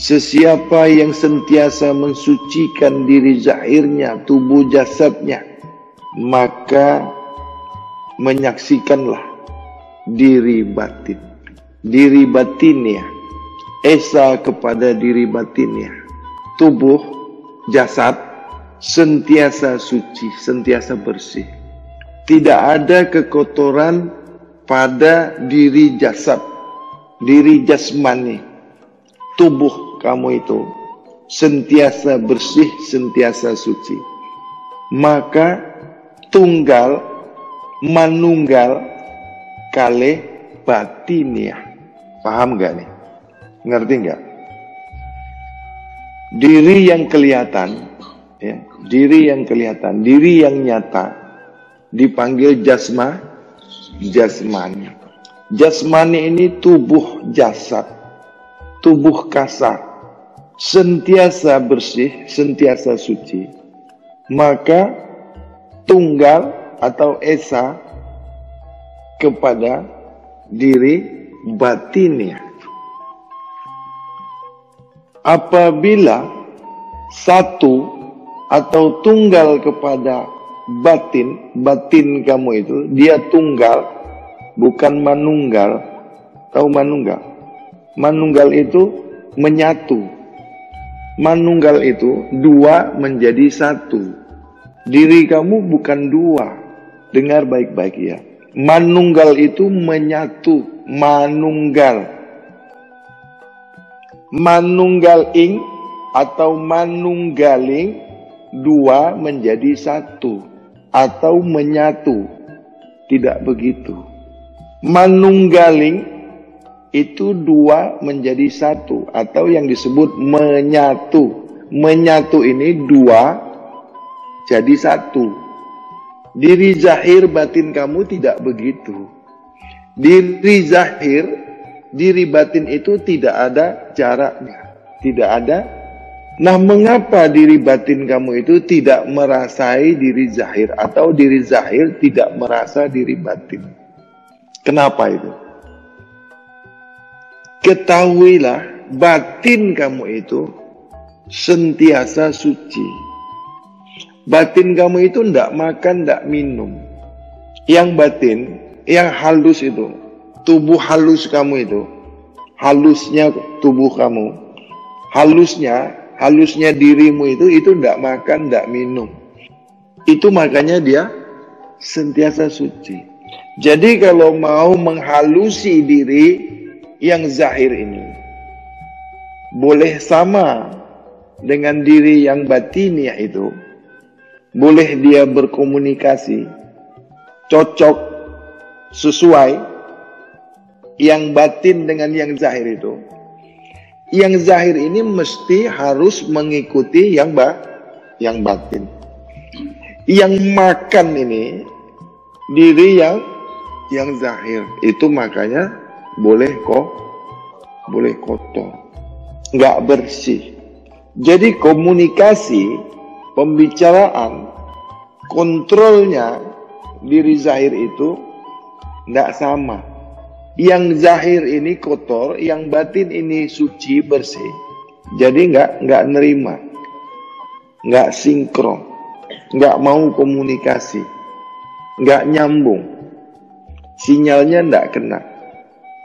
Sesiapa yang sentiasa mensucikan diri zahirnya, tubuh jasadnya, maka menyaksikanlah diri batin. Diri batinnya, esa kepada diri batinnya. Tubuh, jasad, sentiasa suci, sentiasa bersih. Tidak ada kekotoran pada diri jasad, diri jasmani. Tubuh kamu itu sentiasa bersih, sentiasa suci. Maka tunggal, manunggal, kalih batiniah. Paham gak nih? Ngerti gak? Diri yang kelihatan, ya, diri yang kelihatan, diri yang nyata dipanggil jasmani. Jasmani ini tubuh jasad, tubuh kasar, sentiasa bersih, sentiasa suci. Maka tunggal atau esa kepada diri batinnya. Apabila satu atau tunggal kepada batin kamu itu, dia tunggal, bukan manunggal. Tahu manunggal? Manunggal itu menyatu. Manunggal itu dua menjadi satu. Diri kamu bukan dua. Dengar baik-baik ya. Manunggal itu menyatu. Manunggal. Manunggaling atau manunggaling dua menjadi satu atau menyatu. Tidak begitu. Manunggaling itu dua menjadi satu atau yang disebut menyatu. Menyatu ini dua jadi satu. Diri zahir batin kamu tidak begitu. Diri zahir, diri batin itu tidak ada jaraknya. Tidak ada. Nah, mengapa diri batin kamu itu tidak merasai diri zahir atau diri zahir tidak merasa diri batin? Kenapa itu? Ketahuilah batin kamu itu sentiasa suci. Batin kamu itu tidak makan, tidak minum. Yang batin, yang halus itu, tubuh halus kamu itu, halusnya tubuh kamu, halusnya dirimu itu tidak makan, tidak minum. Itu makanya dia sentiasa suci. Jadi kalau mau menghalusi diri yang zahir ini, boleh sama dengan diri yang batiniah itu, boleh dia berkomunikasi, cocok, sesuai, yang batin dengan yang zahir itu. Yang zahir ini mesti harus mengikuti yang batin. Yang makan ini, diri yang zahir, itu makanya boleh kotor, nggak bersih. Jadi komunikasi, pembicaraan, kontrolnya diri zahir itu nggak sama. Yang zahir ini kotor, yang batin ini suci, bersih. Jadi nggak nerima, nggak sinkron, nggak mau komunikasi, nggak nyambung, sinyalnya nggak kena.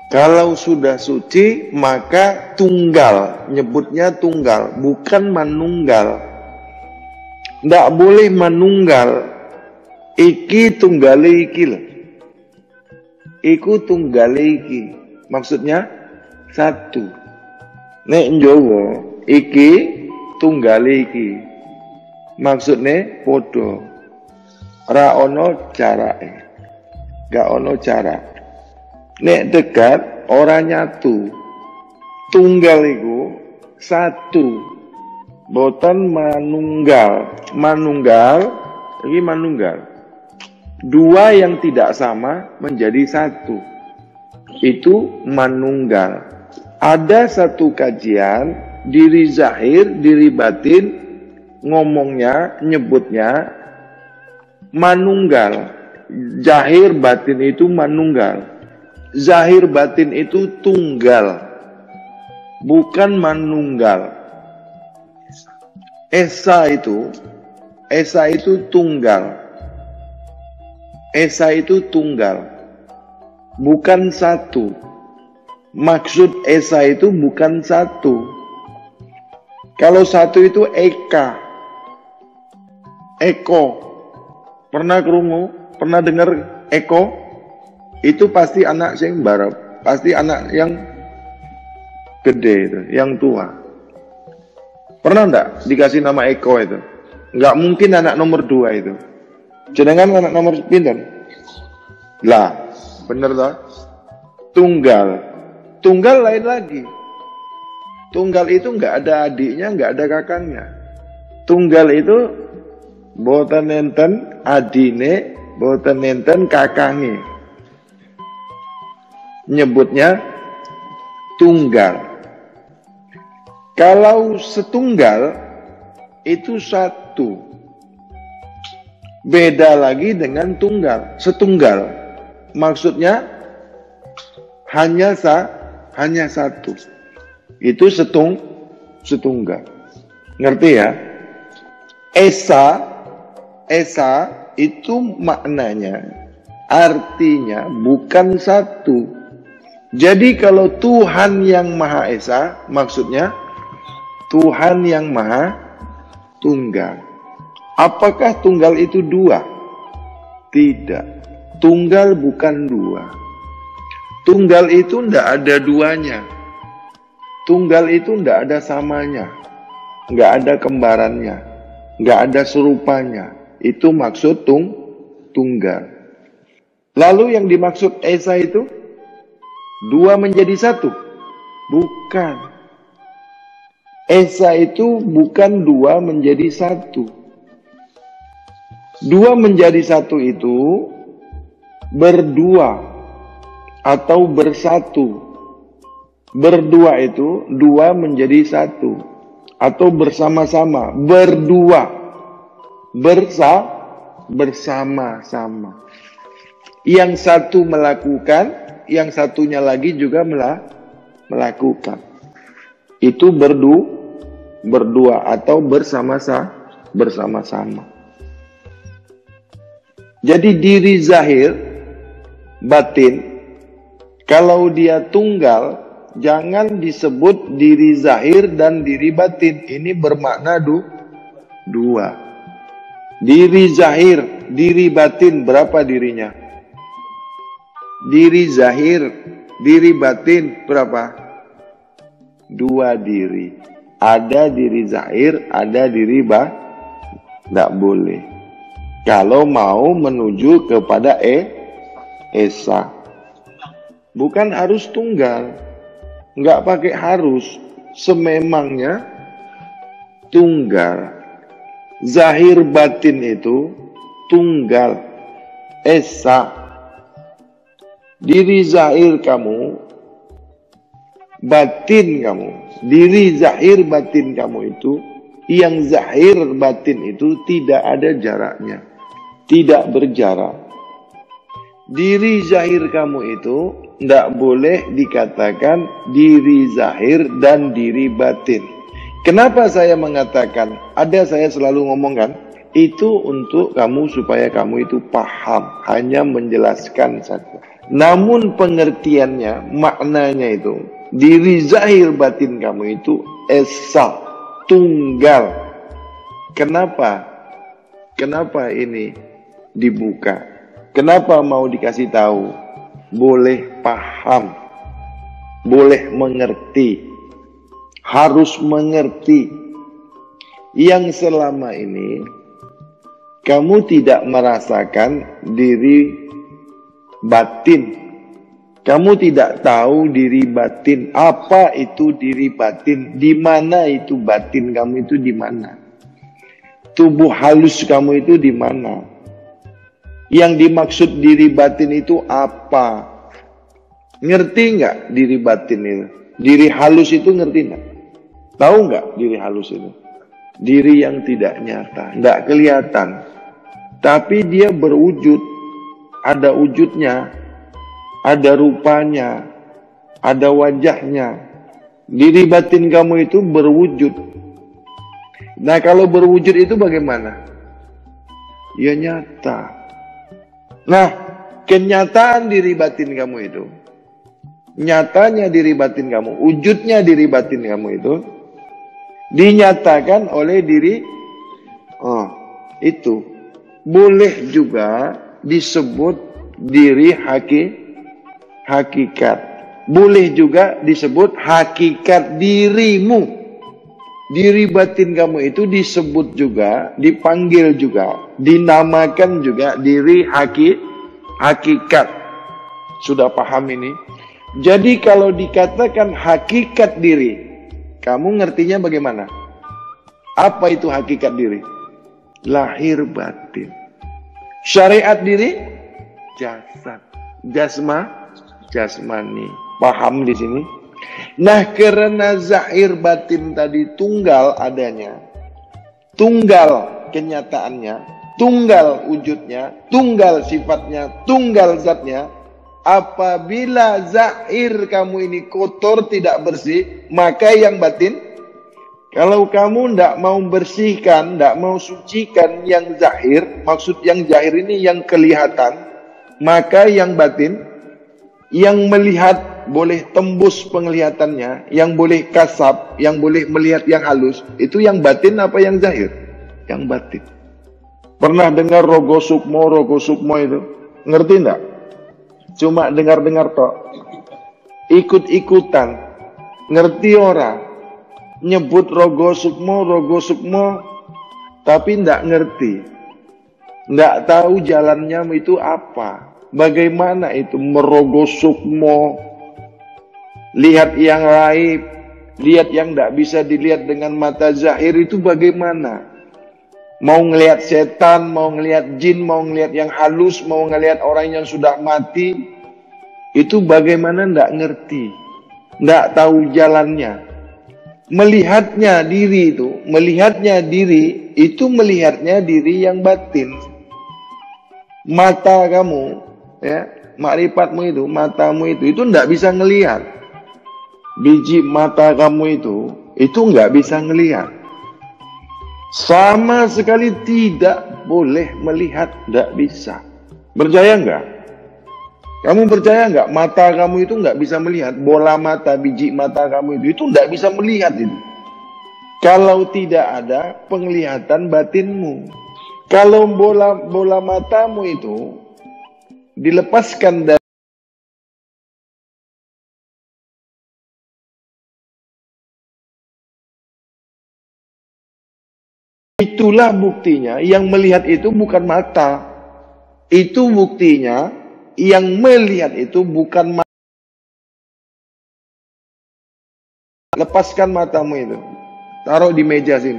Kalau sudah suci, maka tunggal, nyebutnya tunggal, bukan manunggal. Nggak boleh manunggal. Iki tunggale iki lah. Iku tunggale iki. Maksudnya satu. Nek njowo iki tunggale iki. Maksudnya podo. Ra ono carake. Gak ono cara. Nek dekat ora nyatu. Tunggal iku satu. Boten manunggal. Ini manunggal. Dua yang tidak sama menjadi satu. Itu manunggal. Ada satu kajian diri zahir, diri batin, ngomongnya, nyebutnya manunggal. Zahir batin itu manunggal. Zahir batin itu tunggal. bukan manunggal. Esa itu tunggal. Esa itu tunggal, bukan satu. Maksud esa itu bukan satu. Kalau satu itu eka, eko. Pernah krungu? Pernah dengar eko? Itu pasti anak sing barep, pasti anak yang gede itu, yang tua. Pernah enggak dikasih nama Eko itu? Enggak mungkin anak nomor 2 itu. Jenengan anak nomor pinten? Lah, bener toh? Tunggal. Tunggal lain lagi. Tunggal itu enggak ada adiknya, enggak ada kakangnya. Tunggal itu boten enten adine, boten enten kakange. Nyebutnya tunggal. Kalau setunggal itu satu. Beda lagi dengan tunggal. Setunggal maksudnya hanya satu. Itu setunggal. Ngerti ya? Esa itu maknanya, artinya bukan satu. Jadi kalau Tuhan yang Maha Esa, maksudnya Tuhan yang Maha Tunggal. Apakah tunggal itu 2? Tidak. Tunggal bukan 2. Tunggal itu tidak ada duanya. Tunggal itu tidak ada samanya. Nggak ada kembarannya. Nggak ada serupanya. Itu maksud tunggal. Lalu yang dimaksud Esa itu 2 menjadi 1? Bukan. Esa itu bukan 2 menjadi 1. 2 menjadi 1 itu berdua atau bersatu. Berdua itu 2 menjadi 1 atau bersama-sama. Berdua. Bersama-sama. Yang satu melakukan, yang satunya lagi juga melakukan. Itu berdua atau bersama-sama. Jadi diri zahir, batin, kalau dia tunggal, jangan disebut diri zahir dan diri batin. Ini bermakna 2. Diri zahir, diri batin, berapa dirinya? Diri zahir, diri batin, berapa? 2 diri. Ada diri zahir, ada diri tidak boleh. Kalau mau menuju kepada Esa. Bukan harus tunggal. Nggak pakai harus. Sememangnya tunggal. Zahir batin itu tunggal. Esa. Diri zahir kamu, batin kamu, diri zahir batin kamu itu, yang zahir batin itu tidak ada jaraknya, tidak berjarak. Diri zahir kamu itu tidak boleh dikatakan diri zahir dan diri batin. Kenapa saya mengatakan, saya selalu ngomongkan, itu untuk kamu supaya kamu itu paham, hanya menjelaskan saja. Namun pengertiannya, maknanya itu, diri zahir batin kamu itu esa, tunggal. Kenapa? Kenapa ini dibuka? Kenapa mau dikasih tahu? Boleh paham, boleh mengerti, harus mengerti. Yang selama ini kamu tidak merasakan diri batin. Kamu tidak tahu diri batin. Apa itu diri batin? Di mana itu batin kamu itu di mana? Tubuh halus kamu itu di mana? Yang dimaksud diri batin itu apa? Ngerti nggak diri batin itu? Diri halus itu ngerti nggak? Tahu nggak diri halus itu? Diri yang tidak nyata, nggak kelihatan. Tapi dia berwujud. Ada wujudnya, ada rupanya, ada wajahnya, Diri batin kamu itu berwujud. Nah, kalau berwujud itu bagaimana? Ya nyata. Nah, kenyataan diri batin kamu itu, nyatanya diri batin kamu, wujudnya diri batin kamu itu dinyatakan oleh diri itu. Boleh juga disebut diri hakikat. Boleh juga disebut hakikat dirimu. Diri batin kamu itu disebut juga, dipanggil juga, dinamakan juga diri hakikat. Sudah paham ini? Jadi kalau dikatakan hakikat diri, kamu ngertinya bagaimana? Apa itu hakikat diri? Lahir batin. Syariat diri? Jasad. Jasmani. Paham di sini? Nah, karena zahir batin tadi tunggal adanya, tunggal kenyataannya, tunggal wujudnya, tunggal sifatnya, tunggal zatnya. Apabila zahir kamu ini kotor, tidak bersih, maka yang batin, kalau kamu tidak mau bersihkan, tidak mau sucikan yang zahir, maksud yang zahir ini yang kelihatan, maka yang batin, yang melihat boleh tembus penglihatannya, yang boleh kasab, yang boleh melihat yang halus, itu yang batin apa yang zahir? Yang batin. Pernah dengar rogo sukmo itu? Ngerti enggak? Cuma dengar-dengar tok. Ikut-ikutan. Ngerti orang? Nyebut rogo sukmo, tapi enggak ngerti. Enggak tahu jalannya itu apa. Bagaimana itu merogo sukmo? Lihat yang gaib, lihat yang tidak bisa dilihat dengan mata zahir itu bagaimana? Mau ngelihat setan, mau ngelihat jin, mau ngelihat yang halus, mau ngelihat orang yang sudah mati, itu bagaimana tidak ngerti, tidak tahu jalannya. Melihatnya diri itu melihatnya diri yang batin. Mata kamu, ya, makrifatmu itu, matamu itu tidak bisa ngelihat. Biji mata kamu itu nggak bisa ngelihat. Sama sekali tidak boleh melihat, nggak bisa. Percaya nggak? Kamu percaya nggak? Mata kamu itu nggak bisa melihat. Bola mata, biji mata kamu itu nggak bisa melihat itu. Kalau tidak ada penglihatan batinmu. Kalau bola matamu itu dilepaskan dari, itulah buktinya yang melihat itu bukan mata. Itu buktinya yang melihat itu bukan mata. Lepaskan matamu itu. Taruh di meja sini.